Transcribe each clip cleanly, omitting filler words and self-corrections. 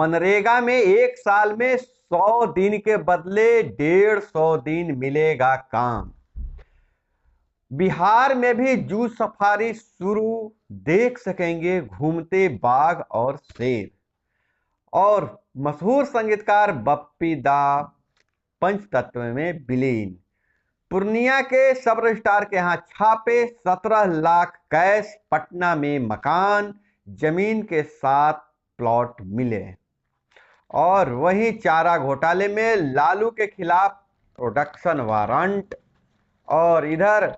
मनरेगा में एक साल में 100 दिन के बदले 150 दिन मिलेगा काम। बिहार में भी जू सफारी शुरू, देख सकेंगे घूमते बाघ और शेर। और मशहूर संगीतकार बप्पी दा पंचतत्व में विलीन। पूर्णिया के सब स्टार के यहाँ छापे, 17 लाख कैश, पटना में मकान जमीन के साथ प्लॉट मिले। और वहीं चारा घोटाले में लालू के खिलाफ प्रोडक्शन वारंट। और इधर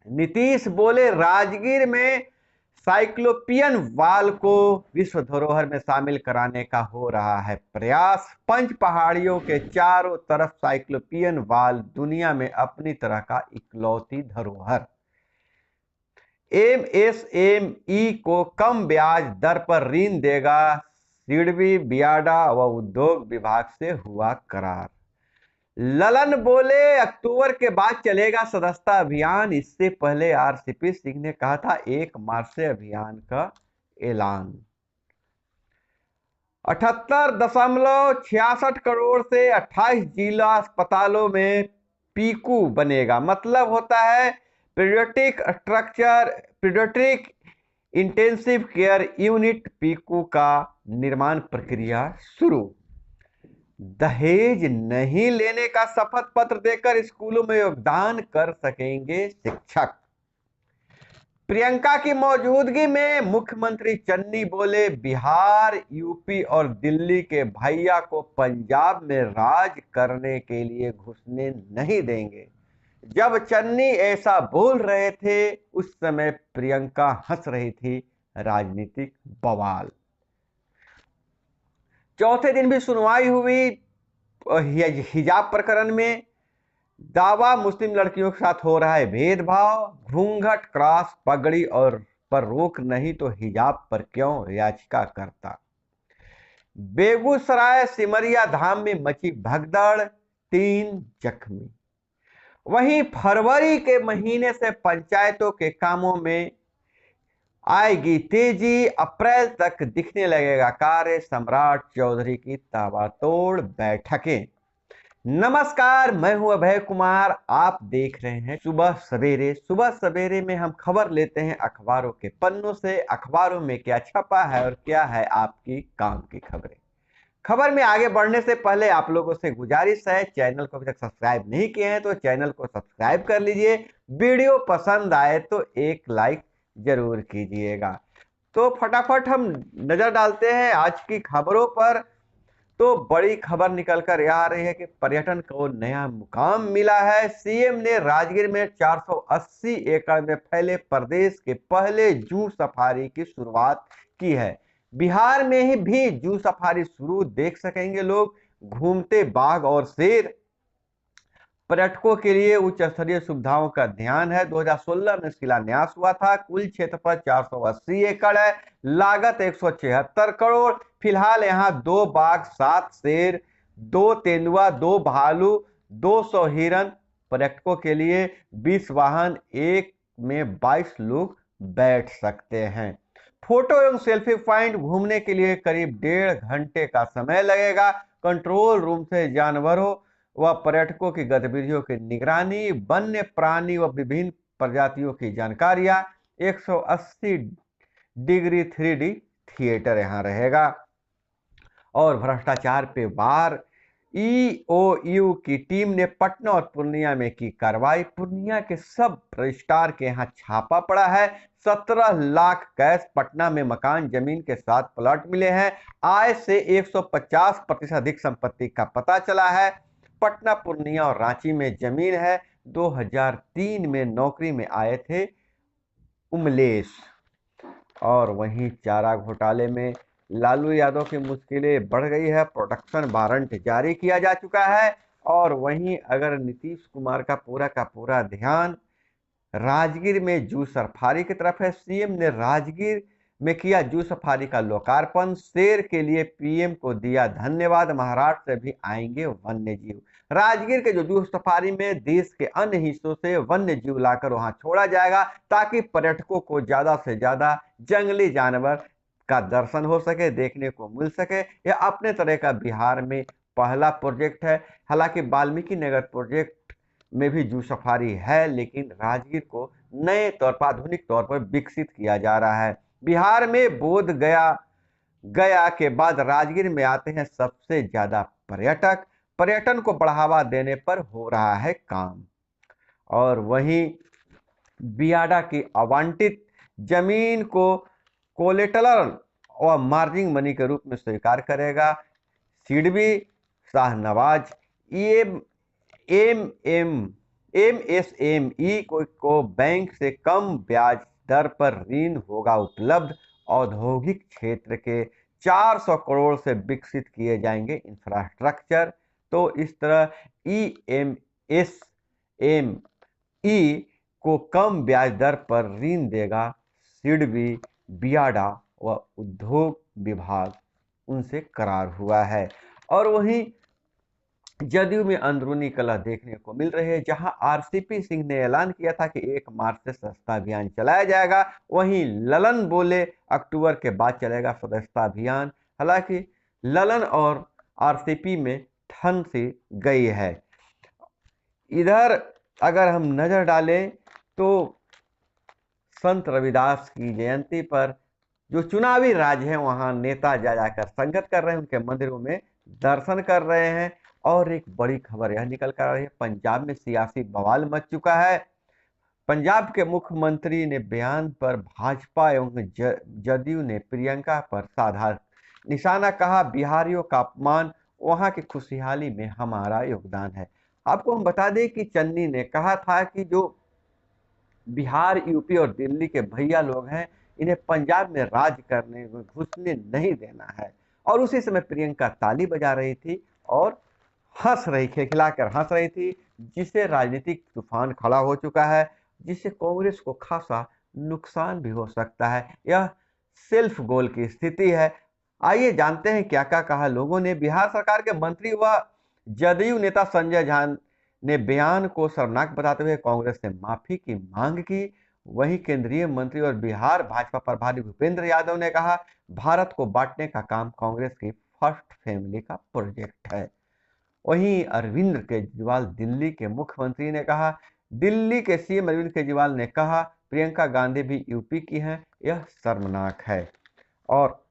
नीतीश बोले राजगीर में साइक्लोपियन वाल को विश्व धरोहर में शामिल कराने का हो रहा है प्रयास। पंच पहाड़ियों के चारों तरफ साइक्लोपियन वाल दुनिया में अपनी तरह का इकलौती धरोहर। एमएसएमई को कम ब्याज दर पर ऋण देगा, सिडबी, बियाडा व उद्योग विभाग से हुआ करार। ललन बोले अक्टूबर के बाद चलेगा सदस्यता अभियान। इससे पहले आरसीपी सिंह ने कहा था 1 मार्च से अभियान का ऐलान। 78.66 करोड़ से 28 जिला अस्पतालों में पीकू बनेगा। मतलब होता है paediatric intensive care unit. Piku का निर्माण प्रक्रिया शुरू। दहेज नहीं लेने का शपथ पत्र देकर स्कूलों में योगदान कर सकेंगे शिक्षक। प्रियंका की मौजूदगी में मुख्यमंत्री चन्नी बोले बिहार, यूपी और दिल्ली के भैया को पंजाब में राज करने के लिए घुसने नहीं देंगे। जब चन्नी ऐसा बोल रहे थे उस समय प्रियंका हंस रही थी। राजनीतिक बवाल। चौथे दिन भी सुनवाई हुई हिजाब प्रकरण में। दावा मुस्लिम लड़कियों के साथ हो रहा है भेदभाव। घूंघट, क्रॉस, पगड़ी और पर रोक नहीं तो हिजाब पर क्यों, याचिकाकर्ता। बेगूसराय सिमरिया धाम में मची भगदड़, 3 जख्मी। वहीं फरवरी के महीने से पंचायतों के कामों में आएगी तेजी, अप्रैल तक दिखने लगेगा कार्य। सम्राट चौधरी की ताबड़तोड़ बैठकें। नमस्कार, मैं हूं अभय कुमार। आप देख रहे हैं सुबह सवेरे। सुबह सवेरे में हम खबर लेते हैं अखबारों के पन्नों से। अखबारों में क्या छपा है और क्या है आपकी काम की खबरें। खबर में आगे बढ़ने से पहले आप लोगों से गुजारिश है, चैनल को अभी तक सब्सक्राइब नहीं किए हैं तो चैनल को सब्सक्राइब कर लीजिए। वीडियो पसंद आए तो एक लाइक जरूर कीजिएगा। तो फटाफट हम नजर डालते हैं आज की खबरों पर। तो बड़ी खबर निकल कर आ रही है कि पर्यटन को नया मुकाम मिला है। सीएम ने राजगीर में 480 एकड़ में फैले प्रदेश के पहले जू सफारी की शुरुआत की है। बिहार में ही भी जू सफारी शुरू, देख सकेंगे लोग घूमते बाघ और शेर। पर्यटकों के लिए उच्च स्तरीय सुविधाओं का ध्यान है। 2016 में शिलान्यास हुआ था। कुल क्षेत्रफल 480 एकड़ है। लागत 176 करोड़। फिलहाल यहाँ 2 बाघ, 7 शेर, 2 तेंदुआ, 2 भालू, 200 हिरन। पर्यटकों के लिए 20 वाहन, एक में 22 लोग बैठ सकते हैं। फोटो एवं सेल्फी पॉइंट घूमने के लिए करीब 1.5 घंटे का समय लगेगा। कंट्रोल रूम से जानवरों व पर्यटकों की गतिविधियों की निगरानी, वन्य प्राणी व विभिन्न प्रजातियों की जानकारियां। 180 डिग्री 3D थिएटर यहां रहेगा। और भ्रष्टाचार पे वार, ईओयू की टीम ने पटना और पूर्णिया में की कार्रवाई। पूर्णिया के सब रजिस्ट्रार के यहाँ छापा पड़ा है। 17 लाख कैश, पटना में मकान जमीन के साथ प्लॉट मिले हैं। आय से 150% अधिक संपत्ति का पता चला है। पटना, पूर्णिया और रांची में जमीन है। 2003 में नौकरी में आए थे उमलेश। और वहीं चारा घोटाले में लालू यादव की मुश्किलें बढ़ गई है। प्रोडक्शन वारंट जारी किया जा चुका है। और वहीं अगर नीतीश कुमार का पूरा ध्यान राजगीर में जू सफारी की तरफ है। सीएम ने राजगीर में किया जू सफारी का लोकार्पण। शेर के लिए पीएम को दिया धन्यवाद। महाराष्ट्र से भी आएंगे वन्य जीव। राजगीर के जो जू सफारी में देश के अन्य हिस्सों से वन्य जीव लाकर वहां छोड़ा जाएगा ताकि पर्यटकों को ज्यादा से ज्यादा जंगली जानवर का दर्शन हो सके, देखने को मिल सके। यह अपने तरह का बिहार में पहला प्रोजेक्ट है। हालांकि वाल्मीकि नगर प्रोजेक्ट में भी जू सफारी है, लेकिन राजगीर को नए तौर पर, आधुनिक तौर पर विकसित किया जा रहा है। बिहार में बोध गया गया के बाद राजगीर में आते हैं सबसे ज्यादा पर्यटक। पर्यटन को बढ़ावा देने पर हो रहा है काम। और वहीं बियाडा की आवंटित जमीन को कोलेटरल और मार्जिन मनी के रूप में स्वीकार करेगा SIDBI. Shahnawaz M M M MSME को बैंक से कम ब्याज दर पर ऋण होगा उपलब्ध। औद्योगिक क्षेत्र के 400 करोड़ से विकसित किए जाएंगे इंफ्रास्ट्रक्चर। तो इस तरह ईएमएसएमई को कम ब्याज दर पर ऋण देगा सिडबी, बियाडा व उद्योग विभाग, उनसे करार हुआ है। और वहीं जदयू में अंदरूनी कलह देखने को मिल रही है, जहां आरसीपी सिंह ने ऐलान किया था कि 1 मार्च से सदस्यता अभियान चलाया जाएगा। वहीं ललन बोले अक्टूबर के बाद चलेगा सदस्यता अभियान। हालांकि ललन और आरसीपी में ठन सी गई है। इधर अगर हम नजर डालें तो संत रविदास की जयंती पर जो चुनावी राज्य है वहां नेता जा जाकर संगत कर रहे हैं, उनके मंदिरों में दर्शन कर रहे हैं। और एक बड़ी खबर यह निकल कर आ रही है, पंजाब में सियासी बवाल मच चुका है। पंजाब के मुख्यमंत्री ने बयान पर भाजपा एवं जदयू ने प्रियंका पर साधा निशाना। कहा, बिहारियों का अपमान, वहां की खुशहाली में हमारा योगदान है। आपको हम बता दें कि चन्नी ने कहा था कि जो बिहार, यूपी और दिल्ली के भैया लोग हैं, इन्हें पंजाब में राज करने में घुसने नहीं देना है। और उसी समय प्रियंका ताली बजा रही थी और हंस रही, खिलखिलाकर हंस रही थी, जिससे राजनीतिक तूफान खड़ा हो चुका है, जिससे कांग्रेस को खासा नुकसान भी हो सकता है। यह सेल्फ गोल की स्थिति है। आइए जानते हैं क्या क्या कहा लोगों ने। बिहार सरकार के मंत्री व जदयू नेता संजय झा ने बयान को शर्मनाक बताते हुए कांग्रेस से माफी की मांग की। वहीं केंद्रीय मंत्री और बिहार भाजपा प्रभारी भूपेंद्र यादव ने कहा, भारत को बांटने का काम कांग्रेस की फर्स्ट फैमिली का प्रोजेक्ट है। वहीं अरविंद केजरीवाल, दिल्ली के मुख्यमंत्री ने कहा, दिल्ली के सीएम अरविंद केजरीवाल ने कहा, प्रियंका गांधी भी यूपी की हैं, यह शर्मनाक है। और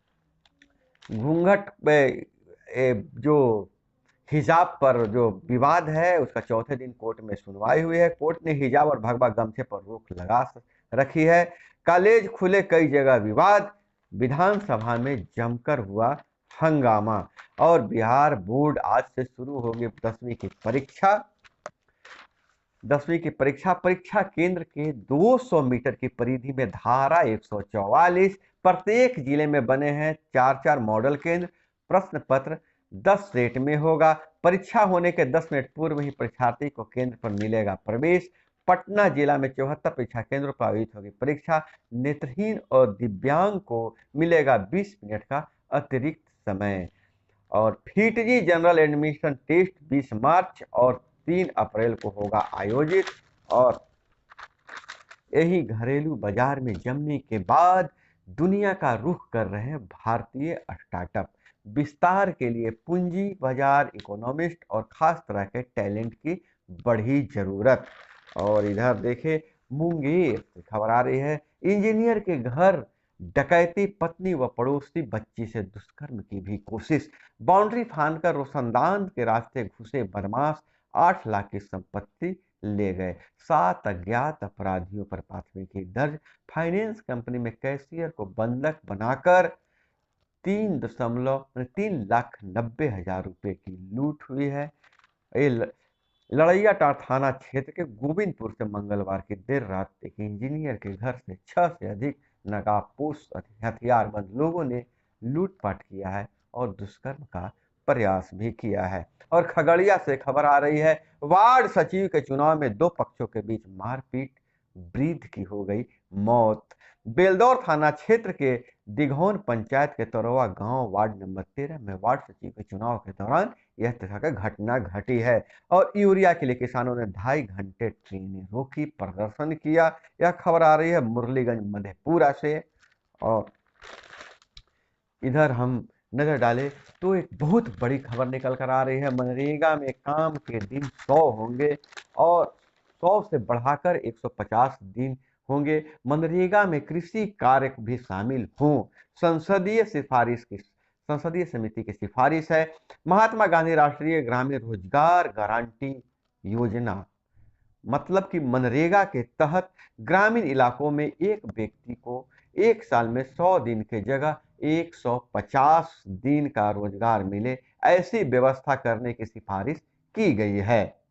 घूंघट पे जो हिजाब पर जो विवाद है, उसका चौथे दिन कोर्ट में सुनवाई हुई है। कोर्ट ने हिजाब और भगवा गमछे पर रोक लगा रखी है। कॉलेज खुले, कई जगह विवाद, विधानसभा में जमकर हुआ हंगामा। और बिहार बोर्ड आज से शुरू होगी 10वीं की परीक्षा। 10वीं की परीक्षा केंद्र के 200 मीटर की परिधि में धारा 144, प्रत्येक जिले में बने हैं 4-4 मॉडल केंद्र। प्रश्न पत्र 10 सेट में होगा। परीक्षा होने के 10 मिनट पूर्व ही परीक्षार्थी को केंद्र पर मिलेगा प्रवेश। पटना जिला में 74 परीक्षा केंद्रों पर आयोजित होगी परीक्षा। नेत्रहीन और दिव्यांग को मिलेगा 20 मिनट का अतिरिक्त समय। और फीटजी जनरल एडमिशन टेस्ट 20 मार्च और 3 अप्रैल को होगा आयोजित। और यही घरेलू बाजार में जमने के बाद दुनिया का रुख कर रहे हैं भारतीय स्टार्टअप। विस्तार के लिए पूंजी बाजार, इकोनॉमिस्ट और खास तरह के टैलेंट की बढ़ी जरूरत। और इधर देखे, मुंगेर से खबर आ रही है, इंजीनियर के घर डकैती, पत्नी व पड़ोसी बच्ची से दुष्कर्म की भी कोशिश। बाउंड्री फांदकर रोशनदान के रास्ते घुसे बदमाश, 8 लाख की संपत्ति ले गए। 7 अज्ञात अपराधियों पर प्राथमिकी दर्ज। फाइनेंस कंपनी में कैशियर को बंधक बनाकर 3,90,000 रुपए की लूट हुई है। ये लड़ैयाटांड़ थाना क्षेत्र के गोविंदपुर से मंगलवार की देर रात एक इंजीनियर के घर से 6 से अधिक नकाबपोश हथियारबंद लोगों ने लूटपाट किया है और दुष्कर्म का प्रयास भी किया है। और खगड़िया से खबर आ रही है, वार्ड सचिव के चुनाव में 2 पक्षों के बीच मारपीट, वृद्ध की हो गई मौत। बेलदौर थाना क्षेत्र के दिघौन पंचायत के तरवा गांव वार्ड नंबर 13 में वार्ड सचिव के चुनाव के दौरान यह तरह की घटना घटी है। और यूरिया के लिए किसानों ने 2.5 घंटे ट्रेनें रोकी, प्रदर्शन किया। यह खबर आ रही है मुरलीगंज मधेपुरा से। और इधर हम नजर डालें तो एक बहुत बड़ी खबर निकल कर आ रही है। मनरेगा में काम के दिन 100 होंगे और 100 से बढ़ाकर 150 दिन होंगे। मनरेगा में कृषि कार्य भी शामिल हों। संसदीय समिति की सिफारिश है। महात्मा गांधी राष्ट्रीय ग्रामीण रोजगार गारंटी योजना, मतलब कि मनरेगा के तहत ग्रामीण इलाकों में एक व्यक्ति को एक साल में 100 दिन की जगह 150 दिन का रोजगार मिले, ऐसी व्यवस्था करने की सिफारिश की गई है।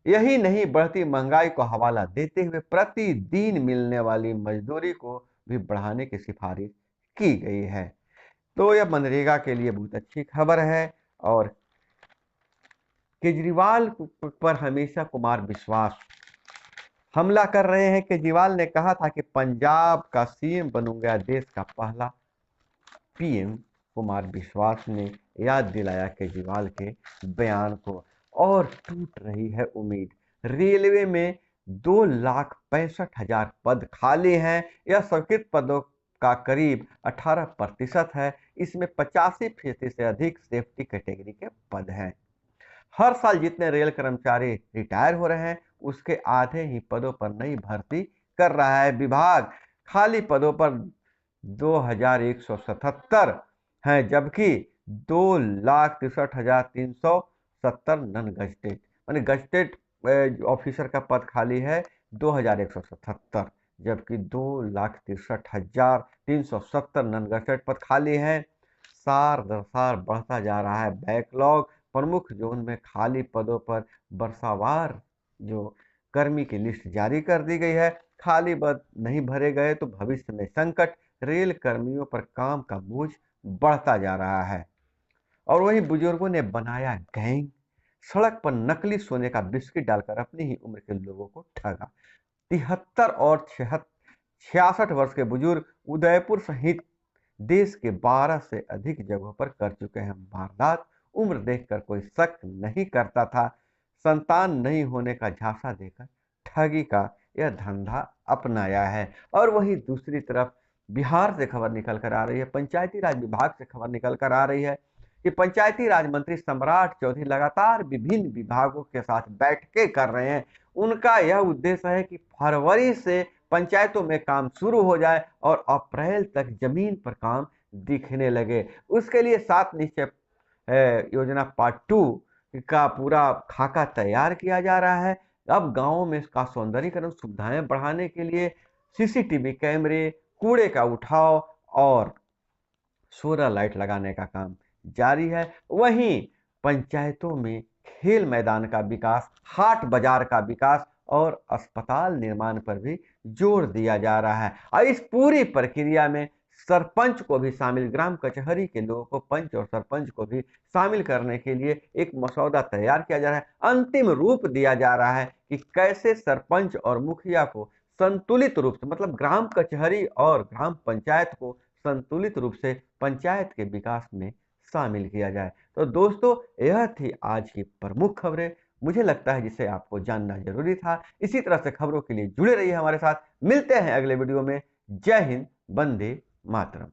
यही नहीं, बढ़ती महंगाई को हवाला देते हुए प्रतिदिन मिलने वाली मजदूरी को भी बढ़ाने की सिफारिश की गई है। तो यह मनरेगा के लिए बहुत अच्छी खबर है। और केजरीवाल पर हमेशा कुमार विश्वास हमला कर रहे हैं। केजरीवाल ने कहा था कि पंजाब का सीएम बनूंगा देश का पहला पीएम। कुमार विश्वास ने याद दिलाया केजरीवाल के बयान को। और टूट रही है उम्मीद। रेलवे में 2,65,000 पद खाली हैं। यह स्वीकृत पदों का करीब 18% है। इसमें 85% से अधिक सेफ्टी कैटेगरी के पद हैं। हर साल जितने रेल कर्मचारी रिटायर हो रहे हैं, उसके आधे ही पदों पर नई भर्ती कर रहा है विभाग। खाली पदों पर 2,177 हैं, जबकि 2,63,370 नन गजटेड माने गजटेड ऑफिसर का पद खाली है 2,177, जबकि 2,63,370 नन गजटेड पद खाली हैं। सार दर सार बढ़ता जा रहा है बैकलॉग। प्रमुख जोन में खाली पदों पर वर्षावार जो कर्मी की लिस्ट जारी कर दी गई है। खाली पद नहीं भरे गए तो भविष्य में संकट। रेल कर्मियों पर काम का बोझ बढ़ता जा रहा है। और वहीं बुजुर्गों ने बनाया गैंग। सड़क पर नकली सोने का बिस्किट डालकर अपनी ही उम्र के लोगों को ठगा। 73 और 66 वर्ष के बुजुर्ग उदयपुर सहित देश के 12 से अधिक जगहों पर कर चुके हैं वारदात। उम्र देखकर कोई शक नहीं करता था। संतान नहीं होने का झांसा देकर ठगी का यह धंधा अपनाया है। और वहीं दूसरी तरफ बिहार से खबर निकल कर आ रही है, पंचायती राज विभाग से खबर निकल कर आ रही है कि पंचायती राज मंत्री सम्राट चौधरी लगातार विभिन्न विभागों के साथ बैठकें कर रहे हैं। उनका यह उद्देश्य है कि फरवरी से पंचायतों में काम शुरू हो जाए और अप्रैल तक जमीन पर काम दिखने लगे। उसके लिए 7 निश्चय योजना पार्ट 2 का पूरा खाका तैयार किया जा रहा है। अब गांवों में इसका सौंदर्यीकरण सुविधाएं बढ़ाने के लिए सीसीटीवी कैमरे, कूड़े का उठाव और सोलर लाइट लगाने का काम जारी है। वहीं पंचायतों में खेल मैदान का विकास, हाट बाजार का विकास और अस्पताल निर्माण पर भी जोर दिया जा रहा है। और इस पूरी प्रक्रिया में सरपंच को भी शामिल, ग्राम कचहरी के लोगों को, पंच और सरपंच को भी शामिल करने के लिए एक मसौदा तैयार किया जा रहा है। अंतिम रूप दिया जा रहा है कि कैसे सरपंच और मुखिया को संतुलित रूप से, मतलब ग्राम कचहरी और ग्राम पंचायत को संतुलित रूप से पंचायत के विकास में शामिल किया जाए। तो दोस्तों, यह थी आज की प्रमुख खबरें। मुझे लगता है जिसे आपको जानना जरूरी था। इसी तरह से खबरों के लिए जुड़े रहिए हमारे साथ। मिलते हैं अगले वीडियो में। जय हिंद, वंदे मातरम।